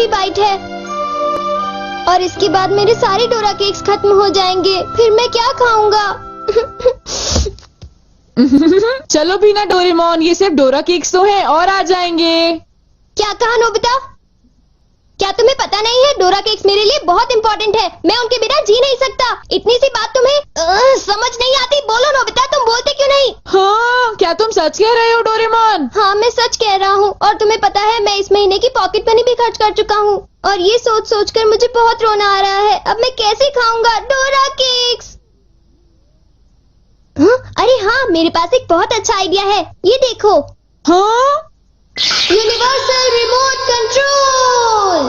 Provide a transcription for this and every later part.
Bite है और इसके बाद मेरे सारे डोरा केक्स खत्म हो जाएंगे। फिर मैं क्या खाऊंगा? चलो भी ना डोरेमोन, ये सिर्फ डोरा केक्स तो हैं और आ जाएंगे। क्या कहा नोबिता? क्या तुम्हें पता नहीं है डोरा केक्स मेरे लिए बहुत इम्पोर्टेंट है। मैं उनके बिना जी नहीं सकता। इतनी सी बात तुम्हें समझ नहीं आती? बोलो नोबिता, तुम बोलते क्यों नहीं? हाँ, क्या तुम सच कह रहे हो डोरेमोन? हाँ, मैं सच कह रहा हूँ। और तुम्हें पता है मैं इस महीने की पॉकेट मनी भी खर्च कर चुका हूँ और ये सोच सोच कर मुझे बहुत रोना आ रहा है। अब मैं कैसे खाऊंगा डोरा केक्स? अरे हाँ, मेरे पास एक बहुत अच्छा आइडिया है। ये देखो। हाँ? Universal remote control.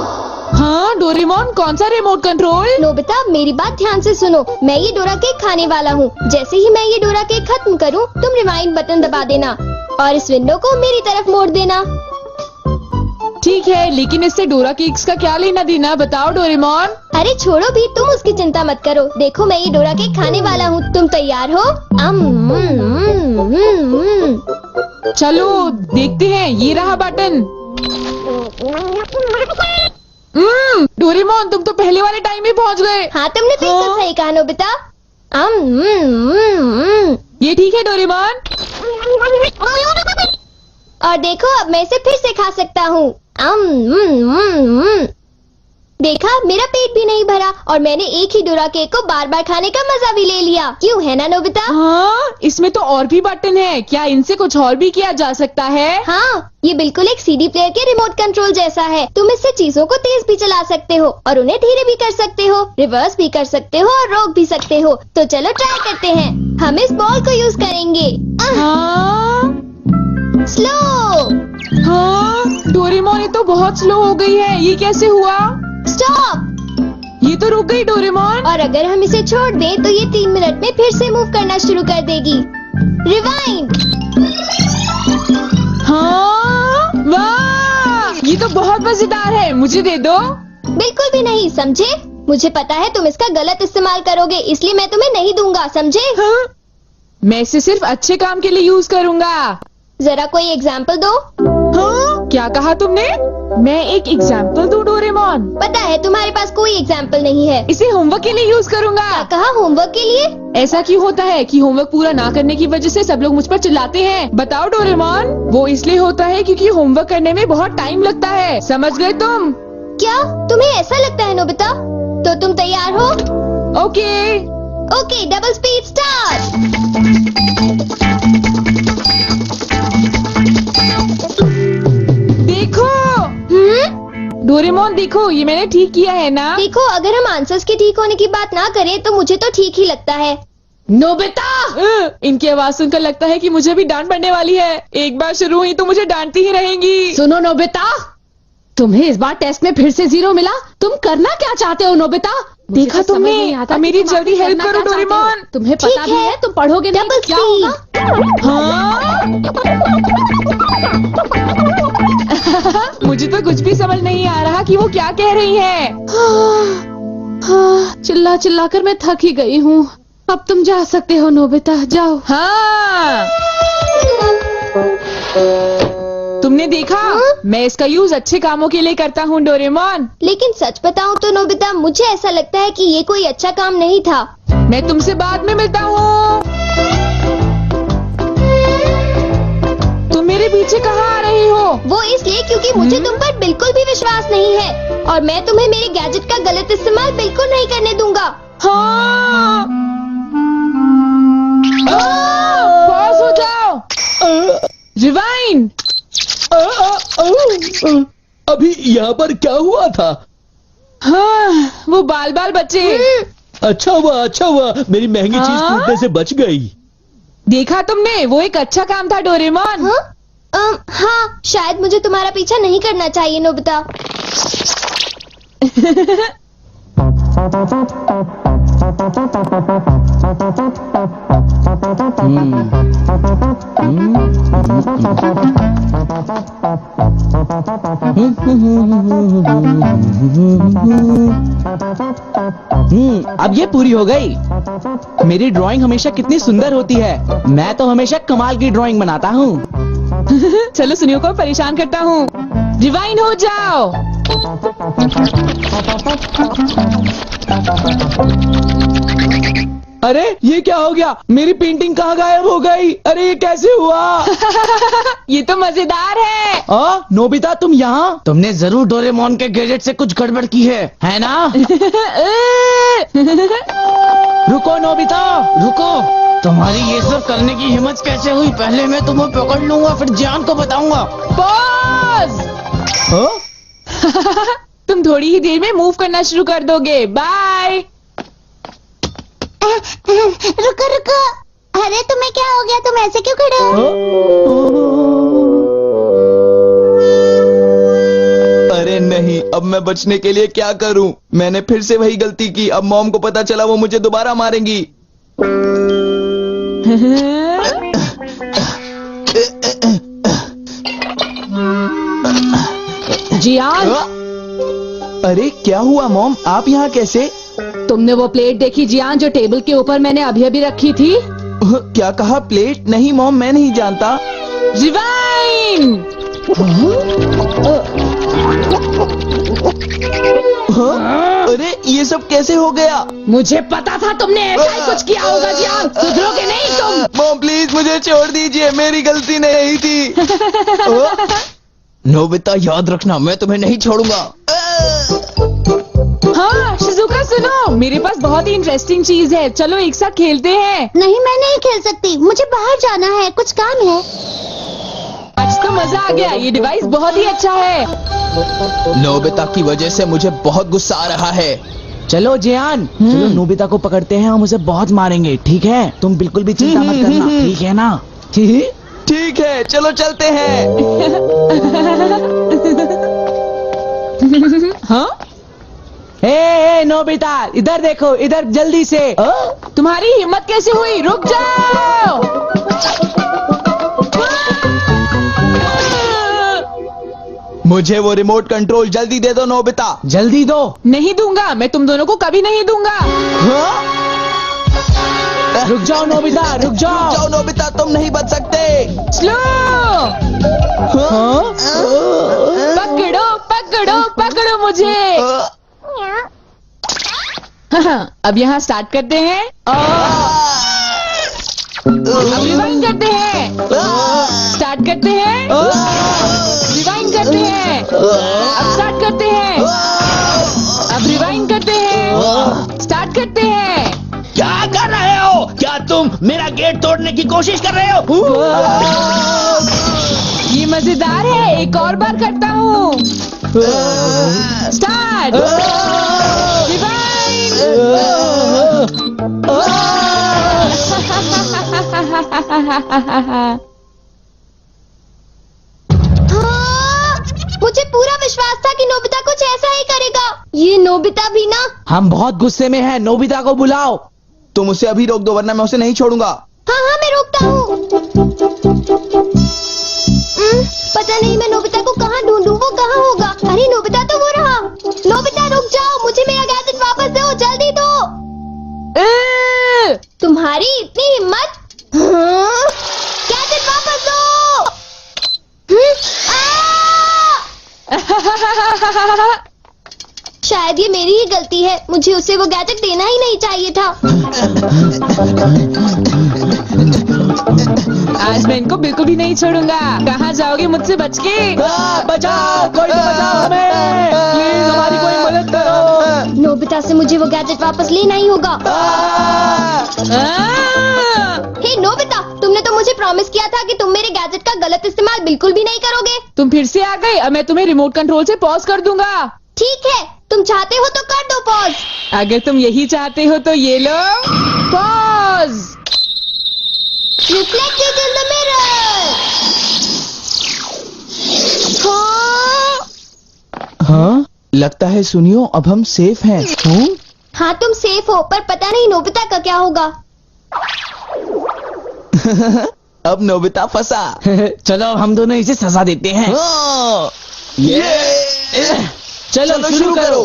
हाँ डोरेमोन, कौन सा रिमोट कंट्रोल? नोबिता, मेरी बात ध्यान से सुनो। मैं ये डोरा केक खाने वाला हूँ। जैसे ही मैं ये डोरा केक खत्म करूँ, तुम रिवाइंड बटन दबा देना और इस विंडो को मेरी तरफ मोड़ देना। ठीक है, लेकिन इससे डोरा केक्स का क्या लेना देना, बताओ डोरेमोन। अरे छोड़ो भी, तुम उसकी चिंता मत करो। देखो, मैं ये डोरा केक खाने वाला हूँ। तुम तैयार हो? चलो देखते हैं, ये रहा बटन। डोरेमोन, तुम तो पहले वाले टाइम में पहुँच गए। हाँ, तुमने बिल्कुल सही कहा नोबिता। ये ठीक है डोरेमोन। और देखो, अब मैं इसे फिर से खा सकता हूँ। देखा, मेरा पेट भी नहीं भरा और मैंने एक ही डोरा केक को बार बार खाने का मजा भी ले लिया। क्यों, है ना नोबिता? हाँ, इसमें तो और भी बटन है। क्या इनसे कुछ और भी किया जा सकता है? हाँ, ये बिल्कुल एक सीडी प्लेयर के रिमोट कंट्रोल जैसा है। तुम इससे चीजों को तेज भी चला सकते हो और उन्हें धीरे भी कर सकते हो, रिवर्स भी कर सकते हो और रोक भी सकते हो। तो चलो ट्राई करते हैं। हम इस बॉल को यूज करेंगे। हाँ? स्लो। हाँ डोरेमोन, ये तो बहुत स्लो हो गई है। ये कैसे हुआ? स्टॉप। ये तो रुक गई डोरेमोन। और अगर हम इसे छोड़ दें तो ये 3 मिनट में फिर से मूव करना शुरू कर देगी। रिवाइंड। हाँ, वाह, ये तो बहुत मजेदार है। मुझे दे दो। बिल्कुल भी नहीं, समझे? मुझे पता है तुम इसका गलत इस्तेमाल करोगे, इसलिए मैं तुम्हें नहीं दूंगा, समझे? हाँ? मैं इसे सिर्फ अच्छे काम के लिए यूज करूँगा। जरा कोई एग्जाम्पल दो। हाँ? क्या कहा तुमने? मैं एक एग्जाम्पल दूं डोरेमोन? पता है तुम्हारे पास कोई एग्जाम्पल नहीं है। इसे होमवर्क के लिए यूज करूँगा। क्या कहा, होमवर्क के लिए? ऐसा क्यों होता है कि होमवर्क पूरा ना करने की वजह से सब लोग मुझ पर चिल्लाते हैं? बताओ डोरेमोन। वो इसलिए होता है क्योंकि होमवर्क करने में बहुत टाइम लगता है। समझ गए तुम? क्या तुम्हें ऐसा लगता है नोबिता? तो तुम तैयार हो? Okay. Okay, double speed start. देखो डोरेमोन, देखो ये मैंने ठीक किया है ना? देखो, अगर हम आंसर्स के ठीक होने की बात ना करें तो मुझे तो ठीक ही लगता है। नोबिता, इनकी आवाज सुनकर लगता है कि मुझे भी डांट पड़ने वाली है। एक बार शुरू हुई तो मुझे डांटती ही रहेंगी। सुनो नोबिता, तुम्हें इस बार टेस्ट में फिर से 0 मिला। तुम करना क्या चाहते हो नोबिता? देखा तुमने? अब मेरी जल्दी हेल्प करो डोरेमोन। तुम्हें पता भी है तुम पढ़ोगे नहीं तो क्या होगा? हाँ? मुझे तो कुछ भी समझ नहीं आ रहा कि वो क्या कह रही है। चिल्ला चिल्ला कर मैं थक ही गई हूँ। अब तुम जा सकते हो नोबिता, जाओ। हाँ, तुमने देखा? मैं इसका यूज अच्छे कामों के लिए करता हूँ डोरेमोन। लेकिन सच बताऊं तो नोबिता, मुझे ऐसा लगता है कि ये कोई अच्छा काम नहीं था। मैं तुमसे बाद में मिलता हूँ। तुम मेरे पीछे कहाँ आ रही हो? वो इसलिए क्योंकि मुझे तुम पर बिल्कुल भी विश्वास नहीं है और मैं तुम्हें मेरे गैजेट का गलत इस्तेमाल बिल्कुल नहीं करने दूंगा। हाँ। पॉज हो जाओ। रिवाइंड। अभी यहाँ पर क्या हुआ था? हाँ, वो बाल बाल बच्चे। अच्छा हुआ, मेरी महंगी चीज हाँ? टूटने से बच गई। देखा तुमने? वो एक अच्छा काम था डोरेमोन। हाँ, शायद मुझे तुम्हारा पीछा नहीं करना चाहिए नोबिता। अब ये पूरी हो गई। मेरी ड्राइंग हमेशा कितनी सुंदर होती है। मैं तो हमेशा कमाल की ड्राइंग बनाता हूँ। चलो सुनियो को परेशान करता हूँ। रिवाइंड हो जाओ। अरे ये क्या हो गया? मेरी पेंटिंग कहाँ गायब हो गई? अरे ये कैसे हुआ? ये तो मजेदार है। नोबिता तुम यहाँ? तुमने जरूर डोरेमोन के गैजेट से कुछ गड़बड़ की है ना? रुको नोबिता, रुको। तुम्हारी ये सब करने की हिम्मत कैसे हुई? पहले मैं तुम्हें पकड़ लूंगा, फिर जान को बताऊंगा। पॉज। तुम थोड़ी ही देर में मूव करना शुरू कर दोगे। बाय। रुको रुको, अरे तुम्हें क्या हो गया? तुम ऐसे क्यों खड़े हो? अरे नहीं, अब मैं बचने के लिए क्या करूं? मैंने फिर से वही गलती की। अब मॉम को पता चला, वो मुझे दोबारा मारेंगी। जियान, अरे क्या हुआ मॉम? आप यहाँ कैसे? तुमने वो प्लेट देखी जियान जो टेबल के ऊपर मैंने अभी अभी रखी थी? क्या कहा? प्लेट? नहीं मॉम, मैं नहीं जानता। रिवाइंड। अरे ये सब कैसे हो गया? मुझे पता था तुमने ऐसा ही कुछ किया होगा जियान। सुधरोगे नहीं तुम। मॉम प्लीज मुझे छोड़ दीजिए, मेरी गलती नहीं थी। नोबिता याद रखना, मैं तुम्हें नहीं छोड़ूंगा। हाँ शिजुका सुनो, मेरे पास बहुत ही इंटरेस्टिंग चीज है। चलो एक साथ खेलते हैं। नहीं, मैं नहीं खेल सकती, मुझे बाहर जाना है, कुछ काम है। आज तो मजा आ गया, ये डिवाइस बहुत ही अच्छा है। नोबिता की वजह से मुझे बहुत गुस्सा आ रहा है। चलो जियान, चलो नोबिता को पकड़ते हैं, हम उसे बहुत मारेंगे। ठीक है? तुम बिल्कुल भी चिंता मत करना, ठीक है ना? ठीक है, चलो चलते हैं। हाँ? ए नोबिता, इधर देखो, इधर जल्दी से। तुम्हारी हिम्मत कैसे हुई? रुक जाओ। मुझे वो रिमोट कंट्रोल जल्दी दे दो नोबिता। जल्दी दो। नहीं दूंगा, मैं तुम दोनों को कभी नहीं दूंगा। रुक जाओ नोबिता, रुक जाओ। जाओ नोबिता, तुम नहीं बच सकते। स्लो। पकड़ो पकड़ो पकड़ो मुझे। अब यहाँ स्टार्ट करते हैं। अब रिवाइंड करते हैं। स्टार्ट करते हैं। रिवाइंड करते हैं। अब स्टार्ट करते हैं। अब रिवाइंड करते हैं। स्टार्ट करते हैं। क्या कर रहे हो? क्या तुम मेरा गेट तोड़ने की कोशिश कर रहे हो? ये मजेदार है, एक और बार करता हूँ। स्टार्ट। रिवाइंड। मुझे पूरा विश्वास था कि नोबिता कुछ ऐसा ही करेगा। ये नोबिता भी ना। हम बहुत गुस्से में हैं, नोबिता को बुलाओ। तुम उसे अभी रोक दो, वरना मैं उसे नहीं छोड़ूंगा। हाँ हाँ, मैं रोकता हूँ। पता नहीं मैं नोबिता को कहाँ ढूंढूं, वो कहाँ होगा? अरे नोबिता तो वो रहा। नोबिता रुक जाओ, मुझे मेरा गैजेट वापस दो, जल्दी दो। तुम्हारी इतनी हिम्मत? गैजेट वापस दो। शायद ये मेरी ही गलती है, मुझे उसे वो गैजेट देना ही नहीं चाहिए था। आज मैं इनको बिल्कुल भी नहीं छोड़ूंगा। कहाँ जाओगे मुझसे बच के? बचाओ, कोई तो बचाओ हमें। प्लीज हमारी कोई मदद करो। नोबिता से मुझे वो गैजेट वापस लेना ही होगा। हे नोबिता, तुमने तो मुझे प्रॉमिस किया था कि तुम मेरे गैजेट का गलत इस्तेमाल बिल्कुल भी नहीं करोगे। तुम फिर से आ गए। अब मैं तुम्हें रिमोट कंट्रोल से पॉज कर दूंगा। ठीक है, तुम चाहते हो तो कर दो पॉज। अगर तुम यही चाहते हो तो ये लो pause. Reflected in the mirror. हाँ, लगता है सुनियो, अब हम सेफ हैं। हाँ तुम सेफ हो, पर पता नहीं नोबिता का क्या होगा। अब नोबिता फंसा। चलो हम दोनों इसे सजा देते हैं। ये चलो शुरू करो।